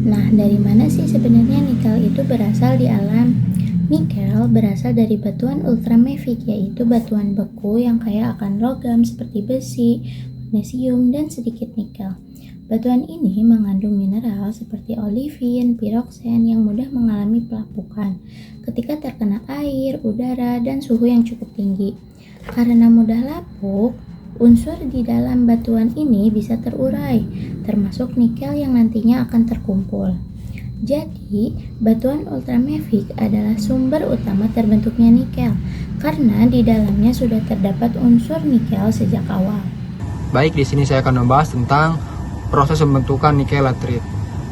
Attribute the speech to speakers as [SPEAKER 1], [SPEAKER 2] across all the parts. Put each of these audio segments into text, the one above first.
[SPEAKER 1] Nah, dari mana sih sebenarnya nikel itu berasal di alam? Nikel berasal dari batuan ultramafic, yaitu batuan beku yang kaya akan logam seperti besi, magnesium, dan sedikit nikel. Batuan ini mengandung mineral seperti olivin, piroksen yang mudah mengalami pelapukan ketika terkena air, udara, dan suhu yang cukup tinggi. Karena mudah lapuk, unsur di dalam batuan ini bisa terurai, termasuk nikel yang nantinya akan terkumpul. Jadi, batuan ultramafic adalah sumber utama terbentuknya nikel, karena di dalamnya sudah terdapat unsur nikel sejak awal.
[SPEAKER 2] Baik, di sini saya akan membahas tentang proses pembentukan nikel latrit.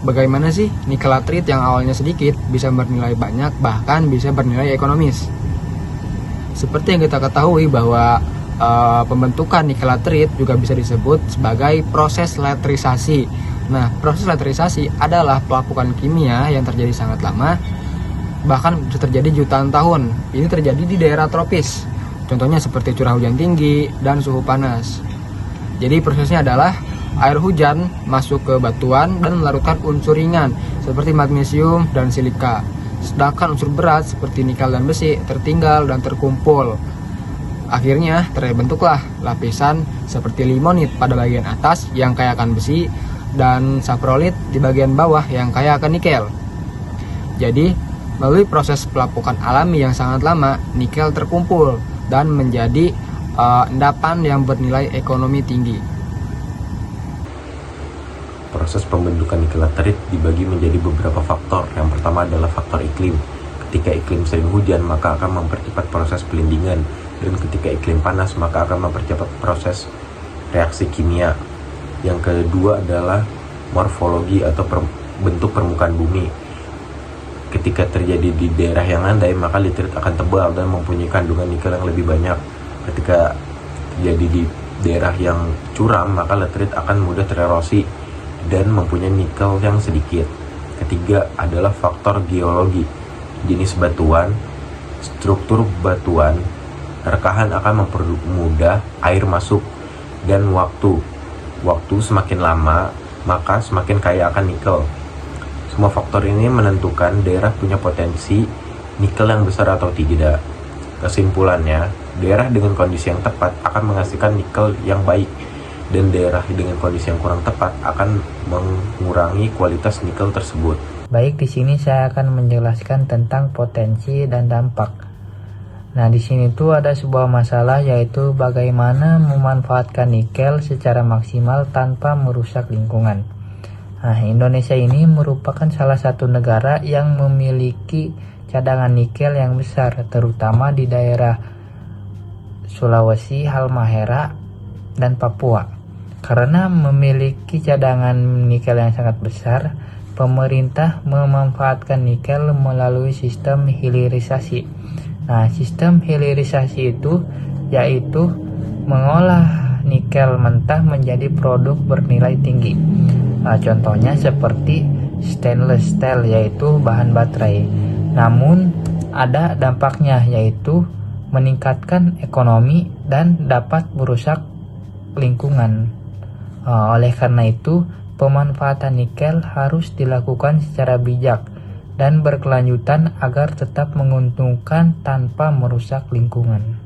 [SPEAKER 2] Bagaimana sih nikel latrit yang awalnya sedikit bisa bernilai banyak, bahkan bisa bernilai ekonomis? Seperti yang kita ketahui bahwa pembentukan nikel latrit juga bisa disebut sebagai proses latrisasi. Nah, proses latrisasi adalah pelapukan kimia yang terjadi sangat lama, bahkan bisa terjadi jutaan tahun. Ini terjadi di daerah tropis, contohnya seperti curah hujan tinggi dan suhu panas. Jadi prosesnya adalah air hujan masuk ke batuan dan melarutkan unsur ringan seperti magnesium dan silika. Sedangkan unsur berat seperti nikel dan besi tertinggal dan terkumpul. Akhirnya terbentuklah lapisan seperti limonit pada bagian atas yang kaya akan besi dan saprolit di bagian bawah yang kaya akan nikel. Jadi, melalui proses pelapukan alami yang sangat lama, nikel terkumpul dan menjadi endapan yang bernilai ekonomi tinggi.
[SPEAKER 3] Proses pembentukan nikel latrit dibagi menjadi beberapa faktor. Yang pertama adalah faktor iklim. Ketika iklim sering hujan, maka akan mempercepat proses pelindingan. Dan ketika iklim panas, maka akan mempercepat proses reaksi kimia. Yang kedua adalah morfologi atau bentuk permukaan bumi. Ketika terjadi di daerah yang landai, maka latrit akan tebal dan mempunyai kandungan nikel yang lebih banyak. Ketika terjadi di daerah yang curam, maka latrit akan mudah tererosi dan mempunyai nikel yang sedikit. Ketiga adalah faktor geologi, jenis batuan, struktur batuan, rekahan akan mempermudah air masuk, dan waktu semakin lama maka semakin kaya akan nikel. Semua faktor ini menentukan daerah punya potensi nikel yang besar atau tidak. Kesimpulannya, daerah dengan kondisi yang tepat akan menghasilkan nikel yang baik, dan daerah dengan kondisi yang kurang tepat akan mengurangi kualitas nikel tersebut.
[SPEAKER 4] Baik, di sini saya akan menjelaskan tentang potensi dan dampak. Nah, di sini tuh ada sebuah masalah, yaitu bagaimana memanfaatkan nikel secara maksimal tanpa merusak lingkungan. Nah, Indonesia ini merupakan salah satu negara yang memiliki cadangan nikel yang besar, terutama di daerah Sulawesi, Halmahera, dan Papua. Karena memiliki cadangan nikel yang sangat besar, pemerintah memanfaatkan nikel melalui sistem hilirisasi. Nah, sistem hilirisasi itu yaitu mengolah nikel mentah menjadi produk bernilai tinggi. Nah, contohnya seperti stainless steel, yaitu bahan baterai. Namun ada dampaknya, yaitu meningkatkan ekonomi dan dapat merusak lingkungan. Oleh karena itu, pemanfaatan nikel harus dilakukan secara bijak dan berkelanjutan agar tetap menguntungkan tanpa merusak lingkungan.